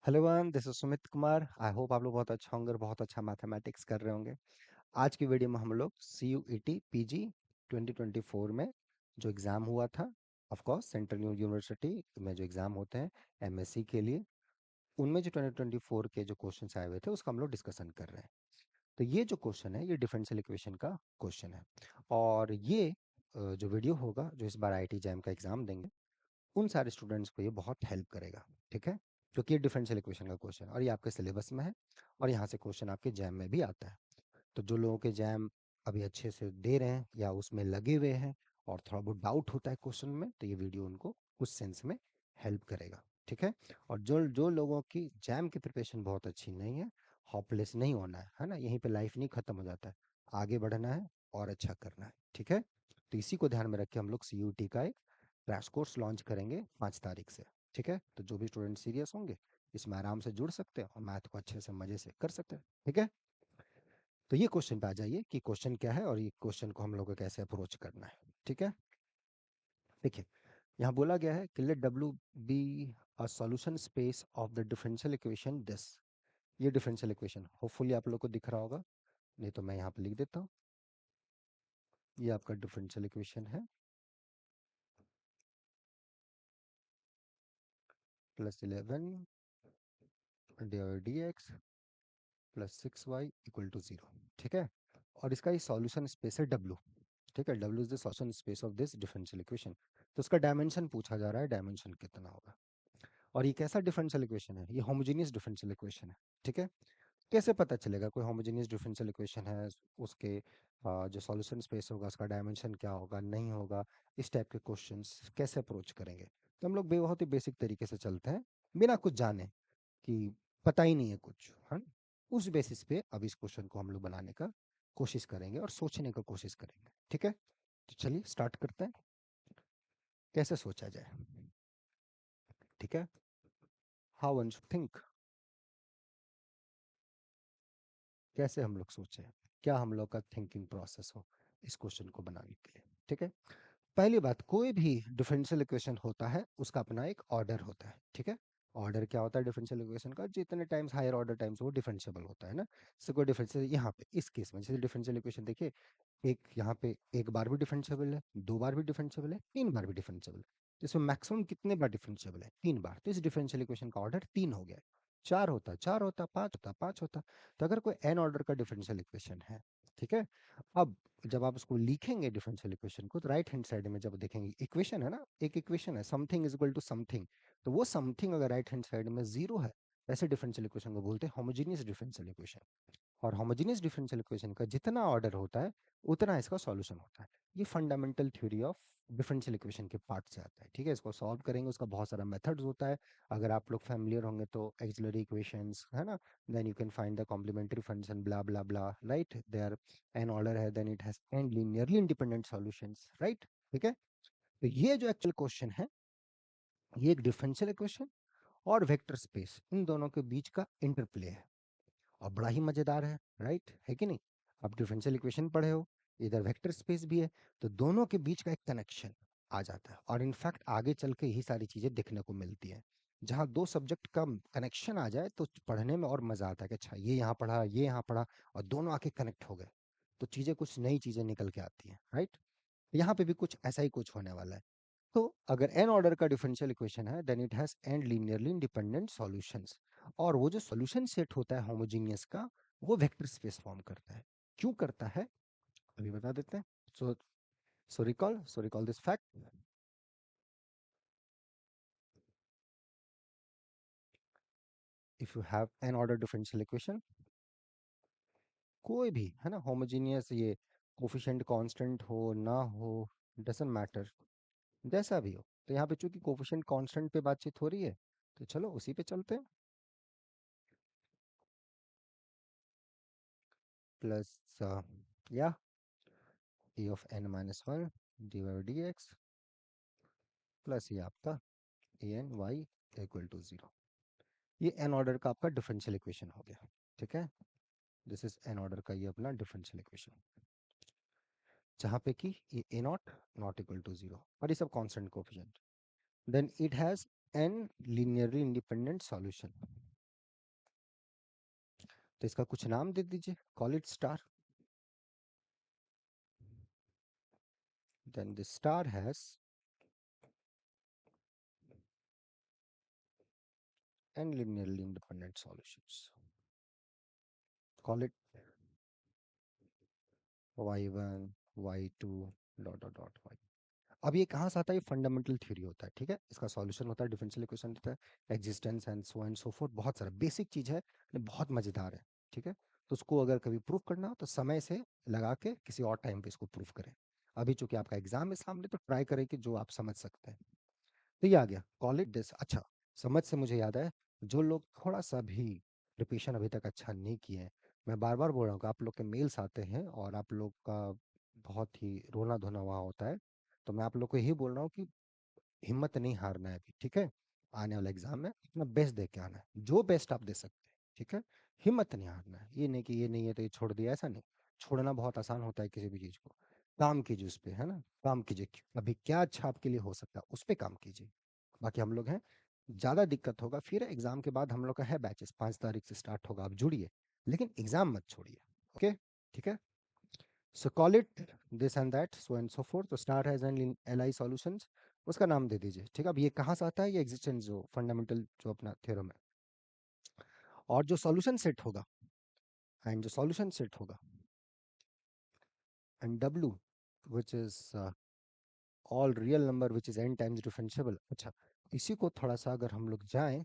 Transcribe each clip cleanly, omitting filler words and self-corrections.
Hello one, this is Sumit Kumar. I hope आप लोग बहुत अच्छा होंगे और बहुत अच्छा मैथमेटिक्स कर रहे होंगे। आज की वीडियो में हम लोग C U E T P G 2024 में जो एग्ज़ाम हुआ था, ऑफ कोर्स सेंट्रल यूनिवर्सिटी में जो एग्ज़ाम होते हैं एम एस सी के लिए, उनमें जो 2024 के जो क्वेश्चन आए हुए थे उसका हम लोग डिस्कशन कर रहे हैं। तो ये जो क्वेश्चन है ये डिफरेंशियल इक्वेशन का क्वेश्चन है। और ये जो वीडियो होगा, जो इस बार आई टी जैम का एग्ज़ाम देंगे, उन सारे स्टूडेंट्स को ये बहुत हेल्प करेगा। ठीक है, क्योंकि ये डिफरेंशियल इक्वेशन का क्वेश्चन और ये आपके सिलेबस में है और यहाँ से क्वेश्चन आपके जैम में भी आता है। तो जो लोगों के जैम अभी अच्छे से दे रहे हैं या उसमें लगे हुए हैं और थोड़ा बहुत डाउट होता है क्वेश्चन में, तो ये वीडियो उनको उस सेंस में हेल्प करेगा। ठीक है, और जो जो लोगों की जैम की प्रिपरेशन बहुत अच्छी नहीं है, होपलेस नहीं होना है ना, यहीं पे लाइफ नहीं खत्म हो जाता है, आगे बढ़ना है और अच्छा करना है। ठीक है, तो इसी को ध्यान में रख के हम लोग सी यू टी का एक क्रैश कोर्स लॉन्च करेंगे 5 तारीख से। ठीक है, तो जो भी स्टूडेंट सीरियस होंगे इसमें आराम से जुड़ सकते हैं और मैथ को अच्छे से मजे से कर सकते हैं। ठीक है, तो ये क्वेश्चन पे आ जाइए कि क्वेश्चन क्या है और ये क्वेश्चन को हम लोग को कैसे अप्रोच करना है। ठीक है, देखिए यहाँ बोला गया है कि let W be a solution space of the differential equation this. ये डिफरेंशियल इक्वेशन होपफुली आप लोग को दिख रहा होगा, नहीं तो मैं यहाँ पे लिख देता हूँ। ये आपका डिफरेंशियल इक्वेशन है, +11 डी एक्स +6y = 0। ठीक है, और इसका ये सॉल्यूशन स्पेस है W। ठीक है, W is the solution space of this differential equation. तो उसका डायमेंशन पूछा जा रहा है, डायमेंशन कितना होगा। और ये कैसा डिफरेंशियल इक्वेशन है? ये होमोजेनियस डिफरेंशियल इक्वेशन है। ठीक है, कैसे पता चलेगा कोई होमोजेनियस डिफरेंशियल इक्वेशन है? उसके जो सॉल्यूशन स्पेस होगा उसका डायमेंशन क्या होगा, नहीं होगा, इस टाइप के क्वेश्चंस कैसे अप्रोच करेंगे? तो हम लोग बहुत ही बेसिक तरीके से चलते हैं, बिना कुछ जाने कि पता ही नहीं है कुछ, है ना? उस बेसिस पे अब इस क्वेश्चन को हम लोग बनाने का कोशिश करेंगे और सोचने का कोशिश करेंगे। ठीक है, तो चलिए स्टार्ट करते हैं, कैसे सोचा जाए। ठीक है, हाउ वन शुड थिंक, कैसे हम लोग सोचें, क्या हम लोग का थिंकिंग प्रोसेस हो इस क्वेश्चन को बनाने के लिए। ठीक है, पहली बात, कोई भी डिफरेंशियल इक्वेशन होता है उसका अपना एक ऑर्डर होता है। ठीक है, ऑर्डर क्या होता है डिफरेंशियल इक्वेशन का? जितने टाइम्स हायर ऑर्डर टाइम्स वो डिफरेंशिएबल होता है ना। सो कोई डिफरेंशियल यहाँ पे इस केस में जैसे डिफरेंशियल इक्वेशन देखिए, एक यहाँ पे एक बार भी डिफरेंशिएबल है, 2 बार भी डिफरेंशिएबल है, 3 बार भी डिफरेंशिएबल है। तो इसमें मैक्सिमम कितने बार डिफरेंशिएबल है? 3 बार। तो इस डिफरेंशियल इक्वेशन का ऑर्डर 3 हो गया है। 4 होता, 5 होता, तो अगर कोई एन ऑर्डर का डिफरेंशियल इक्वेशन है, ठीक है, अब जब आप उसको लिखेंगे डिफरेंशियल इक्वेशन को, तो राइट हैंड साइड में जब देखेंगे इक्वेशन है ना, एक इक्वेशन है something is equal to something, तो वो समथिंग अगर राइट हैंड साइड में 0 है, ऐसे डिफरेंशियल इक्वेशन को बोलते हैं होमोजेनियस डिफरेंशियल इक्वेशन। और होमोजेनियस डिफरेंशियल इक्वेशन का जितना ऑर्डर होता है उतना इसका सॉल्यूशन होता है। ये fundamental theory of differential equation के पार्ट से आता है। ठीक है, इसको सॉल्व करेंगे, उसका बहुत सारा मेथड्स होता है। अगर आप लोग फैमिलियर होंगे तो एक्सिलरी इक्वेशंस है ना, then you can find the complementary function blah blah blah, right, there n order है, then it has N linearly independent solutions, right. ठीक है, तो ये जो एक्चुअल क्वेश्चन है, ये एक डिफरेंशियल इक्वेशन और वेक्टर स्पेस, इन दोनों के बीच का इंटरप्ले है और बड़ा ही मजेदार है, राइट है कि नहीं? आप डिफरेंशियल इक्वेशन पढ़े हो, इधर वेक्टर स्पेस भी है, तो दोनों के बीच का एक कनेक्शन आ जाता है। और इनफैक्ट आगे चल के यही सारी चीजें देखने को मिलती हैं, जहाँ दो सब्जेक्ट का कनेक्शन आ जाए तो पढ़ने में और मजा आता है कि अच्छा ये यहाँ पढ़ा, ये यहाँ पढ़ा, और दोनों आके कनेक्ट हो गए, तो चीजें कुछ नई चीजें निकल के आती हैं, राइट। यहाँ पे भी कुछ ऐसा ही कुछ होने वाला है। तो अगर n ऑर्डर का डिफरेंशियल इक्वेशन है, then it has n linearly independent solutions. और वो जो सॉल्यूशन सेट होता है होमोजीनियस का, वो वेक्टर स्पेस फॉर्म करता है। क्यों करता है अभी बता देते हैं। So so recall this fact. If you have n order differential equation, कोई भी है ना होमोजीनियस, ये कोफिशिएंट कांस्टेंट हो ना हो, डजंट मैटर, जैसा भी हो, तो यहाँ पे चूंकि कोफिशिएंट कांस्टेंट पे बातचीत हो रही है, तो चलो उसी पे चलते हैं। प्लस या e of n-1 dy/dx plus ये आपका A N Y equal to 0। ये एन ऑर्डर का आपका डिफरेंशियल इक्वेशन हो गया। ठीक है, दिस इज एन ऑर्डर का ये अपना डिफरेंशियल इक्वेशन, जहाँ पे कि ये a naught not equal to 0 और ये सब constant coefficient, then it has N linearly independent solution. तो इसका कुछ नाम दे दीजिए, call it star. Then this star has n linearly independent solutions. Call it y1 y2 dot dot dot y। अब ये कहाँ से आता है? ये फंडामेंटल थ्योरी होता है, ठीक है। इसका सॉल्यूशन होता है, डिफरेंशियल इक्वेशन होता है, एग्जिस्टेंस एंड सो फोर्थ, बहुत सारा बेसिक चीज है, लेकिन बहुत मजेदार है, ठीक है। तो उसको अगर कभी प्रूफ करना हो तो समय से लगा के किसी और टाइम पे इसको प्रूफ करें। अभी चूंकि आपका एग्जाम है सामने, तो ट्राई करें कि जो आप समझ सकते हैं। तो ये आ गया, कॉल इट दिस। अच्छा, समझ से मुझे याद है, जो लोग थोड़ा सा भी प्रिपरेशन अभी तक अच्छा नहीं किए हैं, मैं बार बार बोल रहा हूँ कि आप लोग के मेल्स आते हैं और आप लोग का बहुत ही रोना धोना वहाँ होता है। तो मैं आप लोग को यही बोल रहा हूँ कि हिम्मत नहीं हारना है अभी, ठीक है। आने वाले एग्जाम में अपना बेस्ट दे के आना है, जो बेस्ट आप दे सकते हैं, ठीक है। हिम्मत नहीं हारना है, ये नहीं कि ये नहीं है तो ये छोड़ दिया, ऐसा नहीं। छोड़ना बहुत आसान होता है किसी भी चीज को। काम कीजिए उस पे, है ना, काम कीजिए अभी क्या अच्छा आपके लिए हो सकता है उस पे काम कीजिए। बाकी हम लोग हैं, ज्यादा दिक्कत होगा फिर एग्जाम के बाद। हम लोग का है बैचेस, 5 तारीख से स्टार्ट होगा, आप जुड़िए, लेकिन एग्जाम मत छोड़िए। ओके, ठीक है। So call it this and that, so and so forth. तो star has an LI solutions, उसका नाम दे दीजिए, ठीक है। अब ये कहाँ से आता है? ये एग्जिस्टेंस जो फंडामेंटल जो अपना थ्योरम है, और जो सॉल्यूशन सेट होगा, एंड जो सॉल्यूशन सेट होगा, and W which is all real number which is n times differentiable। अच्छा, इसी को थोड़ा सा अगर हम लोग जाएं,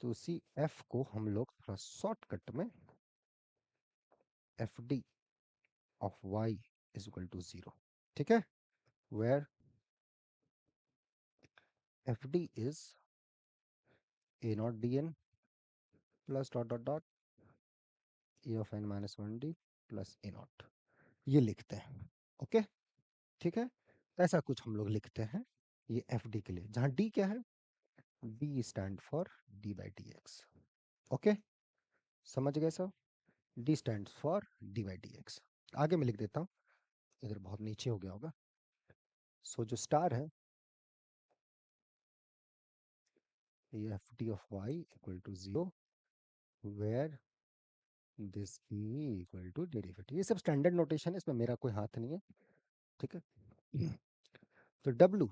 तो उसी F को हम लोग थोड़ा शॉर्टकट में FD of y is equal to 0, ठीक है। Where FD is a naught dn plus dot dot dot e of n minus 1d plus A not, ये लिखते हैं। ओके, ठीक है। तो ऐसा कुछ हम लोग लिखते हैं ये एफ डी के लिए, जहाँ डी क्या है? D stand for D by D x. Okay, समझ गए सब? D stand for D by D x. आगे मैं लिख देता हूँ, इधर बहुत नीचे हो गया होगा। सो जो स्टार है, ये F D of Y equal to 0, where this be equal to derivative. ये सब स्टैंडर्ड नोटेशन है, इसमें मेरा कोई हाथ नहीं है, ठीक है। तो W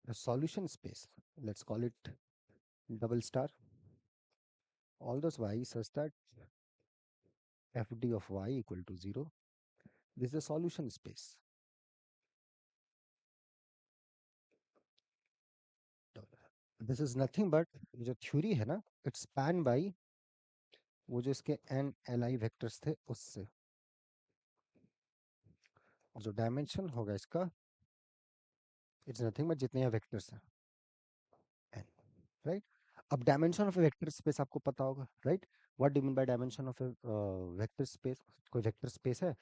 solution space, let's call it double star, all those y such that fd of y equal to 0, this is a solution space। this is nothing but जो थ्योरी है ना, इट्स स्पैन बाई वो जो इसके n li vectors थे उससे, और जो डायमेंशन होगा इसका, इट्स नथिंग बट जितने यहाँ वेक्टर्स हैं n, राइट। अब dimension of A vector space आपको पता होगा, right. What do mean by dimension of A vector space? कोई वेक्टर स्पेस है,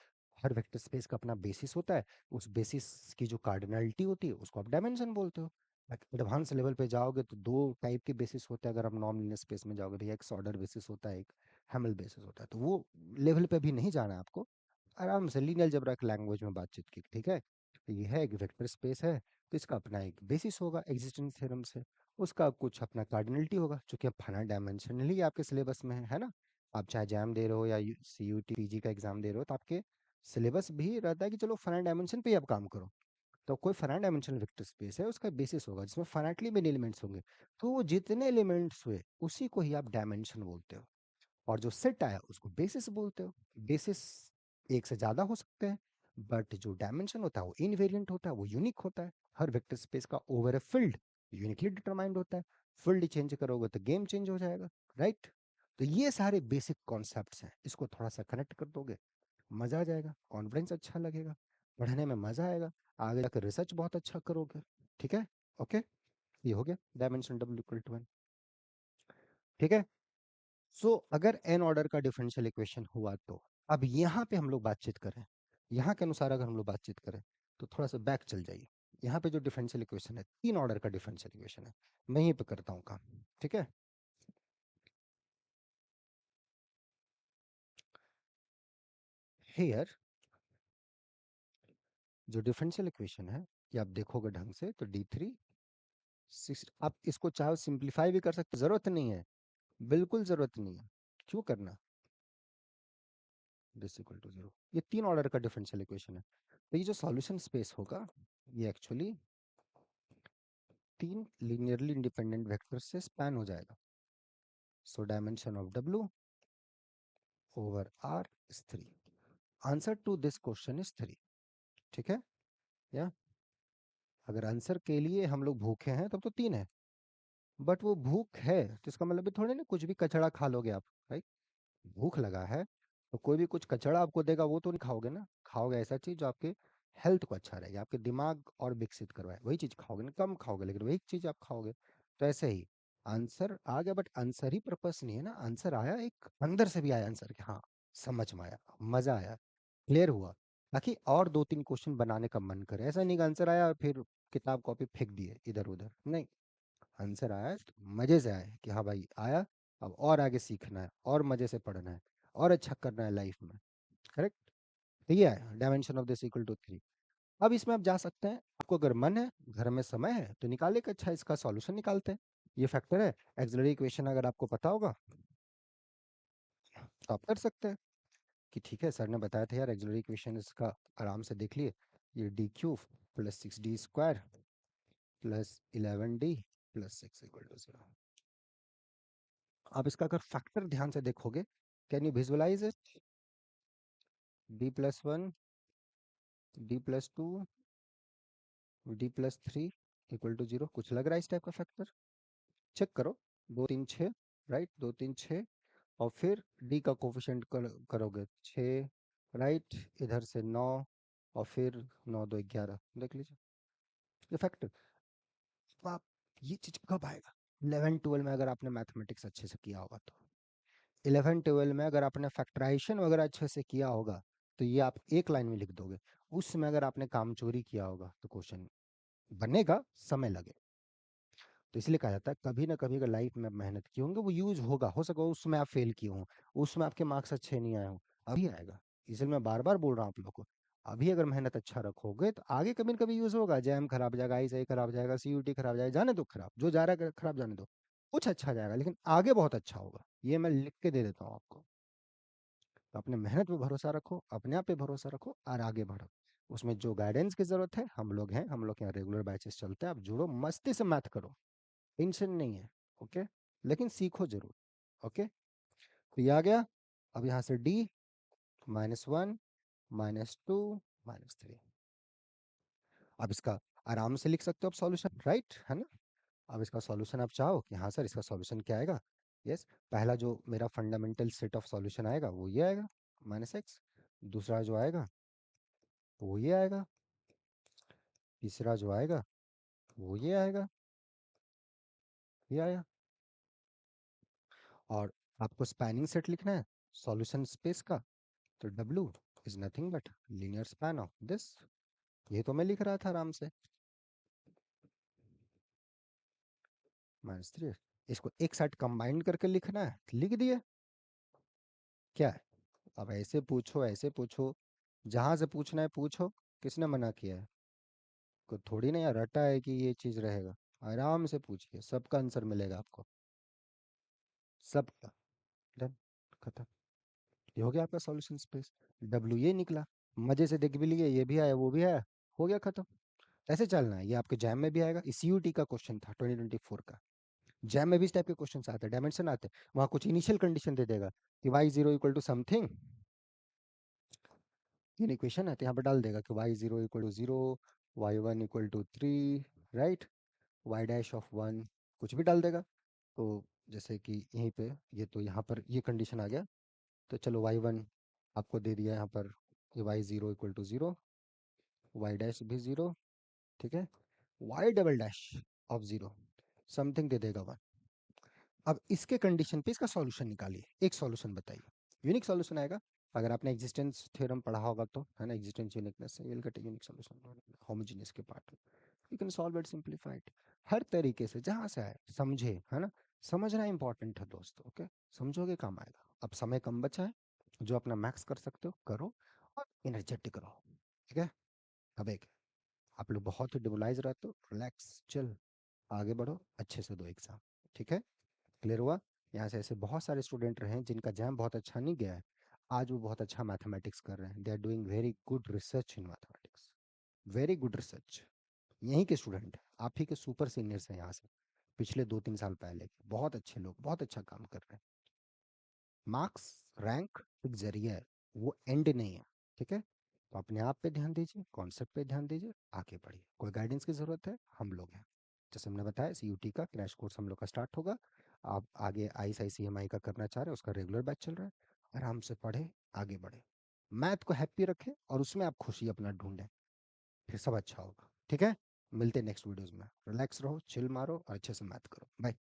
हर वेक्टर स्पेस का अपना बेसिस होता है, उस बेसिस की जो कार्डिनलिटी होती है उसको आप डायमेंशन बोलते हो। एडवांस लेवल पे जाओगे तो दो टाइप के बेसिस होते हैं। अगर आप नॉन लीनियर स्पेस में जाओगे, भैया एक ऑर्डर बेसिस होता है, एक हैमिल बेसिस होता है, तो वो लेवल पे भी नहीं जाना है आपको। आराम से लीनियर अलजेब्रा की लैंग्वेज में बातचीत की, ठीक है। तो ये है एक वेक्टर स्पेस है, तो इसका अपना एक बेसिस होगा एग्जिस्टेंस थ्योरम से, उसका कुछ अपना कार्डिनलिटी होगा, चूंकि अब फाइनाइट डायमेंशनली आपके सिलेबस में है ना। आप चाहे जैम दे रहे हो या CUT PG का एग्जाम दे रहे हो, तो आपके सिलेबस भी रहता है कि चलो फाइनाइट डायमेंशन पे ही आप काम करो। तो कोई फाइनाइट डायमेंशनल वेक्टर स्पेस है, उसका बेसिस होगा जिसमें फाइनाइटली मेनी एलिमेंट्स होंगे, तो वो जितने एलिमेंट्स हुए उसी को ही आप डायमेंशन बोलते हो। और जो सेट आया उसको बेसिस बोलते हो। बेसिस एक से ज्यादा हो सकते हैं, बट जो डायमेंशन होता है वो इनवेरिएंट होता है, वो यूनिक होता है। हर वेक्टर स्पेस का over a field uniquely determined होता है। फील्ड चेंज करोगे तो गेम चेंज हो जाएगा, राइट। तो ये सारे बेसिक कॉन्सेप्ट्स हैं, इसको थोड़ा सा कनेक्ट कर दोगे, मजा आ जाएगा, कॉन्फिडेंस अच्छा लगेगा, पढ़ने में मजा आएगा, आगे जाकर रिसर्च बहुत अच्छा करोगे, ठीक है। ओके, ये हो गया डायमेंशन W इक्वल टू 1, ठीक है। सो अगर n ऑर्डर का डिफरेंशियल इक्वेशन हुआ, तो अब यहाँ पे हम लोग बातचीत करें, यहाँ के अनुसार अगर हम लोग बातचीत करें, तो थोड़ा सा बैक चल जाइए। यहाँ पे जो डिफरेंशियल इक्वेशन है, 3 ऑर्डर का डिफरेंशियल इक्वेशन है, मैं यहीं पे करता हूँ काम, ठीक है। हेयर जो डिफरेंशियल इक्वेशन है, ये आप देखोगे ढंग से तो D3 6, आप इसको चाहो सिंप्लीफाई भी कर सकते, जरूरत नहीं है, बिल्कुल जरूरत नहीं है, क्यों करना। This equal to 0। ये 3 ऑर्डर का डिफरेंशियल इक्वेशन है। तो ये जो सॉल्यूशन स्पेस होगा ये एक्चुअली 3 लीनियरली इंडिपेंडेंट वेक्टर से स्पैन हो जाएगा। So dimension of W over R is 3। Answer to this question is 3। ठीक है? या अगर आंसर के लिए हम लोग भूखे हैं तब तो 3 है, बट वो भूख है तो इसका मतलब भी थोड़ी ना कुछ भी कचड़ा खा लोगे आप, राइट? भूख लगा है तो कोई भी कुछ कचड़ा आपको देगा वो तो नहीं खाओगे ना, खाओगे ऐसा चीज जो आपके हेल्थ को अच्छा रहेगा, आपके दिमाग और विकसित करवाए, वही चीज खाओगे ना, कम खाओगे लेकिन वही चीज आप खाओगे। तो ऐसे ही आंसर आ गया, बट आंसर ही पर्पस नहीं है ना, आंसर आया एक अंदर से भी आया आंसर कि हाँ समझ में आया, मजा आया, क्लियर हुआ, ताकि और 2-3 क्वेश्चन बनाने का मन करे। ऐसा नहीं कि आंसर आया और फिर किताब कॉपी फेंक दिए इधर उधर, नहीं। आंसर आया तो मजे से आया कि हाँ भाई आया, अब और आगे सीखना है और मजे से पढ़ना है और अच्छा करना है लाइफ में। करेक्ट? तो ये है dimension of this equal to 3। अब इसमें आप जा सकते हैं, आपको अगर मन है, घर में समय है तो निकाले कि अच्छा इसका सॉल्यूशन निकालते हैं। ये फैक्टर है, एक्सिलरी इक्वेशन अगर आपको पता होगा तो आप कर सकते हैं कि ठीक है सर ने बताया था यार एक्सिलरी इक्वेशन, इसका आराम से देख लिए, ये D cube plus 6d² plus 11d plus 6 equal to 0। आप इसका अगर फैक्टर ध्यान से देखोगे, can you visualise it? d+1 d+2 d+3 equal to 0। कुछ लग रहा है इस टाइप का फैक्टर? चेक करो। 2 3 6, राइट, 2 3 6, और फिर डी का कोफिशिएंट करोगे 6, राइट, इधर से 9, और फिर 9 2 11, देख लीजिए ये फैक्टर। तो आप ये चीज कब आएगा? 11 12 में अगर आपने मैथमेटिक्स अच्छे से किया होगा तो, 11 12 में अगर आपने फैक्टराइजेशन वगैरह अच्छे से किया होगा तो ये आप एक लाइन में लिख दोगे। उसमें अगर आपने काम चोरी किया होगा तो क्वेश्चन बनेगा, समय लगेगा। तो इसलिए कहा जाता है कभी ना कभी अगर लाइफ में मेहनत किए होंगे वो यूज होगा, हो सके उसमें आप फेल किए हों, उसमें आपके मार्क्स अच्छे नहीं आए हों, अभी आएगा। इसलिए मैं बार बार बोल रहा हूँ आप लोग को, अभी अगर मेहनत अच्छा रखोगे तो आगे कभी ना कभी यूज होगा। जैम खराब हो जाएगा, आई सही खराब हो जाएगा, सीयूटी खराब हो जाएगा, जाने दो खराब, जो जा रहा है खराब जाने दो, कुछ अच्छा जाएगा लेकिन आगे बहुत अच्छा होगा, ये मैं लिख के दे देता हूँ आपको। तो अपने मेहनत पे भरोसा रखो, अपने आप पे भरोसा रखो और आगे बढ़ो। उसमें जो गाइडेंस की जरूरत है हम लोग हैं, हम लोग के यहाँ रेगुलर बैचेस चलते हैं, आप जुड़ो, मस्ती से मैथ करो, टेंशन नहीं है। ओके, लेकिन सीखो जरूर। ओके, तो ये आ गया। अब यहाँ से d -1 -2 -3, अब इसका आराम से लिख सकते हो आप सॉल्यूशन, राइट है ना? अब इसका सॉल्यूशन आप चाहो कि हाँ सर इसका सॉल्यूशन क्या आएगा, यस, पहला जो मेरा फंडामेंटल सेट ऑफ सॉल्यूशन आएगा वो ये आएगा -x, दूसरा जो आएगा वो ये आएगा, तीसरा जो आएगा वो ये आएगा, ये आया। और आपको स्पैनिंग सेट लिखना है सॉल्यूशन स्पेस का, तो W is nothing but linear span of this, ये तो मैं लिख रहा था आराम से, -3। इसको एक साथ कंबाइन करके लिखना है, लिख दिए। क्या है? अब ऐसे पूछो ऐसे पूछो, जहां से पूछना है पूछो, किसने मना किया है? को थोड़ी ना यार रटा है कि ये चीज रहेगा, आराम से पूछिए, सबका आंसर मिलेगा आपको, सबका। डन, खत्म। ये हो गया आपका सॉल्यूशन स्पेस। W ये निकला, मजे से देख भी लिए, ये भी आया वो भी आया, हो गया खत्म। ऐसे चलना है, ये आपके जैम में भी आएगा, इस CUT का क्वेश्चन था 2024 का, जैम में भी इस टाइप के क्वेश्चन आते हैं, डायमेंशन आते हैं, वहां कुछ इनिशियल कंडीशन दे देगा कि y0 इक्वल टू समथिंग, तीन इक्वेशन है तो यहाँ पर डाल देगा कि y0 equal to 0, y1 equal to 3, right, y dash of 1, कुछ भी डाल देगा। तो जैसे कि यहीं पे ये, तो यहाँ पर ये कंडीशन आ गया, तो चलो y1 आपको दे दिया यहाँ पर कि y0 equal to 0, y dash भी 0, ठीक है, y double dash of 0 something they देगा 1। अब इसके कंडीशन पे इसका सॉल्यूशन निकालिए, एक सॉल्यूशन बताइए, यूनिक सॉल्यूशन आएगा। अगर आपने एग्जिस्टेंस थ्योरम पढ़ा होगा तो, है ना, existence uniqueness, you will get unique solution homogeneous के part, you can solve it simplified, हर तरीके से जहां से आए समझे, है ना, समझना इंपॉर्टेंट है दोस्तों। ओके, समझोगे काम आएगा। अब समय कम बचा है, जो अपना मैक्स कर सकते हो करो और एनर्जेटिक रहो, ठीक है? अब एक, आप लोग बहुत ही डिमोलाइज रहते हो, रिलैक्स चिल, आगे बढ़ो, अच्छे से दो एग्जाम, ठीक है? क्लियर हुआ? यहाँ से ऐसे बहुत सारे स्टूडेंट रहे हैं जिनका जैम बहुत अच्छा नहीं गया है, आज वो बहुत अच्छा मैथमेटिक्स कर रहे हैं, they are doing very good research in mathematics, very good research. यहीं के स्टूडेंट, आप ही के सुपर सीनियर्स हैं यहाँ से, पिछले 2-3 साल पहले के, बहुत अच्छे लोग, बहुत अच्छा काम कर रहे हैं। मार्क्स, रैंक एक जरिया है, वो एंड नहीं है। ठीक है, तो अपने आप पे ध्यान दीजिए, कॉन्सेप्ट पे ध्यान दीजिए, आगे बढ़िए। कोई गाइडेंस की ज़रूरत है, हम लोग हैं। जैसे हमने बताया, सीयूटी का क्रैश कोर्स हम लोग का स्टार्ट होगा। आप आगे ICICMI का करना चाह रहे हैं, उसका रेगुलर बैच चल रहा है। आराम से पढ़े, आगे बढ़े, मैथ को हैप्पी रखें और उसमें आप खुशी अपना ढूंढें, फिर सब अच्छा होगा। ठीक है, मिलते हैं नेक्स्ट वीडियोस में। रिलैक्स रहो, चिल मारो और अच्छे से मैथ करो। बाय।